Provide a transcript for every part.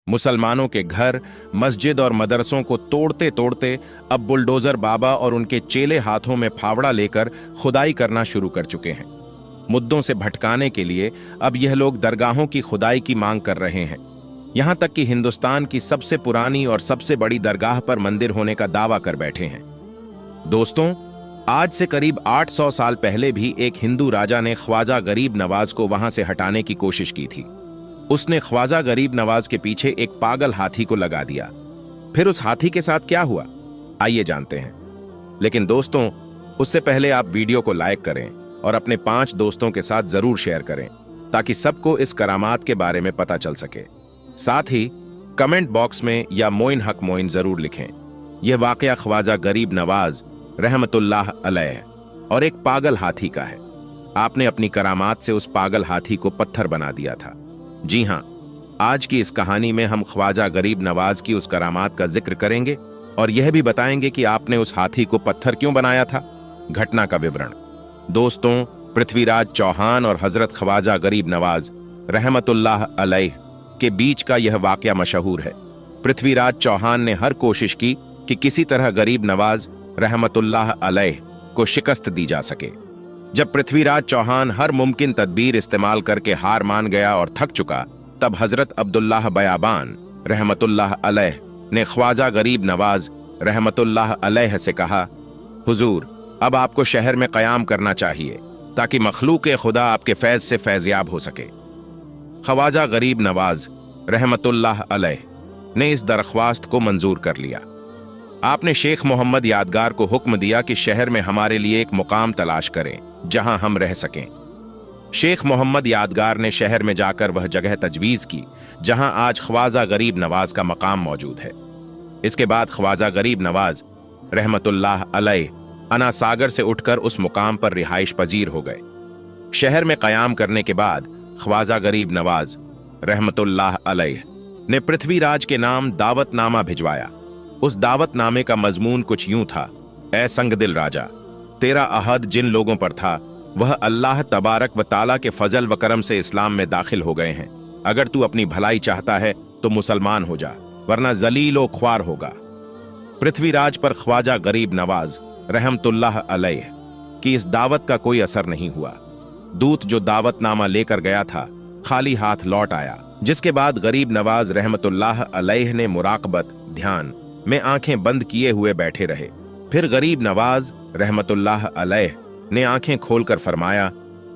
मुसलमानों के घर, मस्जिद और मदरसों को तोड़ते तोड़ते अब बुलडोजर बाबा और उनके चेले हाथों में फावड़ा लेकर खुदाई करना शुरू कर चुके हैं। मुद्दों से भटकाने के लिए अब यह लोग दरगाहों की खुदाई की मांग कर रहे हैं। यहां तक कि हिंदुस्तान की सबसे पुरानी और सबसे बड़ी दरगाह पर मंदिर होने का दावा कर बैठे हैं। दोस्तों, आज से करीब 800 साल पहले भी एक हिंदू राजा ने ख्वाजा गरीब नवाज को वहां से हटाने की कोशिश की थी। उसने ख्वाजा गरीब नवाज के पीछे एक पागल हाथी को लगा दिया। फिर उस हाथी के साथ क्या हुआ, आइए जानते हैं। लेकिन दोस्तों, उससे पहले आप वीडियो को लाइक करें और अपने 5 दोस्तों के साथ जरूर शेयर करें ताकि सबको इस करामात के बारे में पता चल सके। साथ ही कमेंट बॉक्स में या मोइन हक मोइन जरूर लिखें। यह वाकया ख्वाजा गरीब नवाज रहमतुल्लाह अलैह और एक पागल हाथी का है। आपने अपनी करामात से उस पागल हाथी को पत्थर बना दिया था। जी हां, आज की इस कहानी में हम ख्वाजा गरीब नवाज की उस करामात का जिक्र करेंगे और यह भी बताएंगे कि आपने उस हाथी को पत्थर क्यों बनाया था। घटना का विवरण। दोस्तों, पृथ्वीराज चौहान और हजरत ख्वाजा गरीब नवाज रहमतुल्लाह अलैह के बीच का यह वाकया मशहूर है। पृथ्वीराज चौहान ने हर कोशिश की कि किसी तरह गरीब नवाज रहमतुल्लाह अलैह को शिकस्त दी जा सके। जब पृथ्वीराज चौहान हर मुमकिन तदबीर इस्तेमाल करके हार मान गया और थक चुका, तब हजरत अब्दुल्लाह बयाबान रहमतुल्लाह अलैह ने ख्वाजा गरीब नवाज रहमतुल्लाह अलैह से कहा, हुजूर, अब आपको शहर में कयाम करना चाहिए ताकि मखलूक खुदा आपके फैज से फैज़याब हो सके। ख्वाजा गरीब नवाज रहमतुल्लाह अलैह ने इस दरख्वास्त को मंजूर कर लिया। आपने शेख मोहम्मद यादगार को हुक्म दिया कि शहर में हमारे लिए एक मुकाम तलाश करें जहां हम रह सकें। शेख मोहम्मद यादगार ने शहर में जाकर वह जगह तजवीज की जहां आज ख्वाजा गरीब नवाज का मकाम मौजूद है। इसके बाद ख्वाजा गरीब नवाज रहमतुल्लाह अलैह अना सागर से उठकर उस मुकाम पर रिहाइश पजीर हो गए। शहर में कयाम करने के बाद ख्वाजा गरीब नवाज रहमतुल्लाह अलैह ने पृथ्वीराज के नाम दावतनामा भिजवाया। उस दावतनामे का मजमून कुछ यूं था, ऐ संगदिल राजा, तेरा अहद जिन लोगों पर था वह अल्लाह तबारक व ताला के फजल व करम से इस्लाम में दाखिल हो गए हैं। अगर तू अपनी भलाई चाहता है तो मुसलमान हो जा, वरना जलील व ख्वार होगा। पृथ्वीराज पर ख्वाजा गरीब नवाज रहमतुल्लाह अलैह की इस दावत का कोई असर नहीं हुआ। दूत जो दावतनामा लेकर गया था खाली हाथ लौट आया, जिसके बाद गरीब नवाज रहमतुल्लाह अलैह ने मुराकबत ध्यान में आंखें बंद किए हुए बैठे रहे। फिर गरीब नवाज रहमतुल्लाह अलैह ने आंखें खोलकर फरमाया,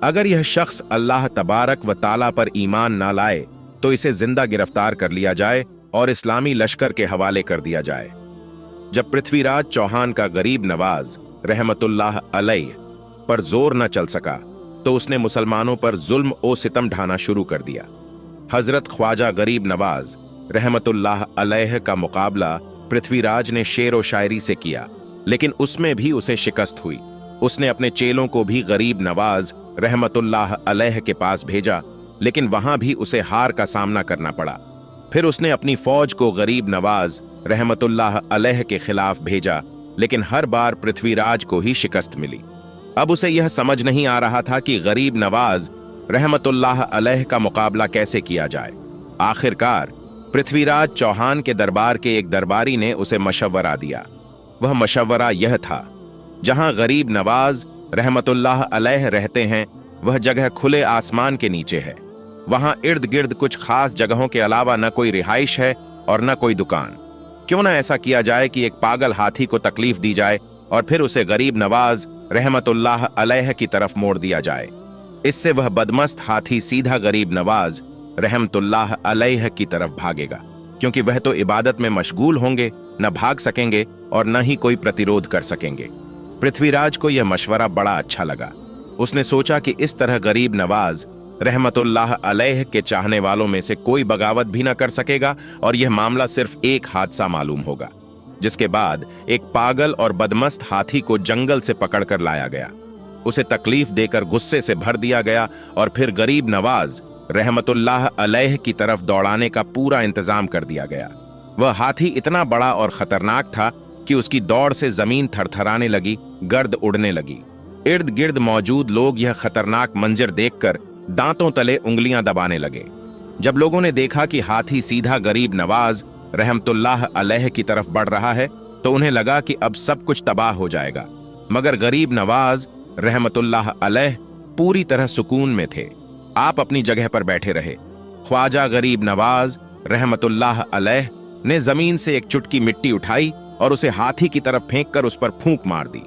अगर यह शख्स अल्लाह तबारक व ताला पर ईमान ना लाए तो इसे जिंदा गिरफ्तार कर लिया जाए और इस्लामी लश्कर के हवाले कर दिया जाए। जब पृथ्वीराज चौहान का गरीब नवाज रहमतुल्लाह अलैह पर जोर न चल सका तो उसने मुसलमानों पर जुल्म ओ सितम ढाना शुरू कर दिया। हजरत ख्वाजा गरीब नवाज रहमतुल्लाह अलैह का मुकाबला पृथ्वीराज ने शेर व शायरी से किया, लेकिन उसमें भी उसे शिकस्त हुई। उसने अपने चेलों को भी गरीब नवाज रहमतुल्लाह अलैह के पास भेजा, लेकिन वहां भी उसे हार का सामना करना पड़ा। फिर उसने अपनी फौज को गरीब नवाज रहमतुल्लाह अलैह के खिलाफ भेजा, लेकिन हर बार पृथ्वीराज को ही शिकस्त मिली। अब उसे यह समझ नहीं आ रहा था कि गरीब नवाज रहमतुल्लाह अलैह का मुकाबला कैसे किया जाए। आखिरकार पृथ्वीराज चौहान के दरबार के एक दरबारी ने उसे मशवरा दिया। वह मशवरा यह था, जहां गरीब नवाज रहमतुल्लाह अलैह रहते हैं वह जगह खुले आसमान के नीचे है। वहां इर्द गिर्द कुछ खास जगहों के अलावा न कोई रिहाइश है और न कोई दुकान। क्यों न ऐसा किया जाए कि एक पागल हाथी को तकलीफ दी जाए और फिर उसे गरीब नवाज रहमतुल्लाह अलैह की तरफ मोड़ दिया जाए। इससे वह बदमस्त हाथी सीधा गरीब नवाज रहमतुल्लाह अलैह की तरफ भागेगा, क्योंकि वह तो इबादत में मशगूल होंगे, न भाग सकेंगे और न ही कोई प्रतिरोध कर सकेंगे। पृथ्वीराज को यह मशवरा बड़ा अच्छा लगा। उसने सोचा कि इस तरह गरीब नवाज रहमतुल्लाह अलैह के चाहने वालों में से कोई बगावत भी न कर सकेगा और यह मामला सिर्फ एक हादसा मालूम होगा। जिसके बाद एक पागल और बदमस्त हाथी को जंगल से पकड़कर लाया गया। उसे तकलीफ देकर गुस्से से भर दिया गया और फिर गरीब नवाज रहमतुल्लाह अलैह की तरफ दौड़ाने का पूरा इंतजाम कर दिया गया। वह हाथी इतना बड़ा और खतरनाक था कि उसकी दौड़ से जमीन थरथराने लगी, गर्द उड़ने लगी। इर्द गिर्द मौजूद लोग यह खतरनाक मंजर देखकर दांतों तले उंगलियां दबाने लगे। जब लोगों ने देखा कि हाथी सीधा गरीब नवाज रहमतुल्लाह अलैह की तरफ बढ़ रहा है तो उन्हें लगा कि अब सब कुछ तबाह हो जाएगा, मगर गरीब नवाज रहमतुल्लाह अलैह पूरी तरह सुकून में थे। आप अपनी जगह पर बैठे रहे। ख्वाजा गरीब नवाज रहमतुल्लाह अलैह ने जमीन से एक चुटकी मिट्टी उठाई और उसे हाथी की तरफ फेंककर उस पर फूंक मार दी।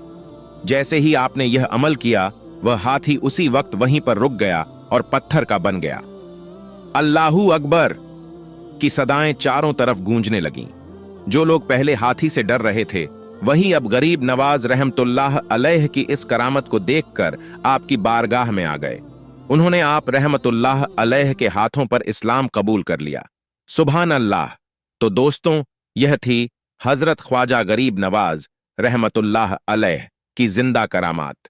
जैसे ही आपने यह अमल किया, वह हाथी उसी वक्त वहीं पर रुक गया और पत्थर का बन गया। अल्लाहू अकबर की सदाएं चारों तरफ गूंजने लगीं। जो लोग पहले हाथी से डर रहे थे, वही अब गरीब नवाज रहमतुल्लाह अलैह की इस करामत को देखकर आपकी बारगाह में आ गए। उन्होंने आप रहमतुल्लाह अलैह के हाथों पर इस्लाम कबूल कर लिया। सुभान अल्लाह। तो दोस्तों, यह थी हजरत ख्वाजा गरीब नवाज रहमतुल्लाह अलैह की जिंदा करामात।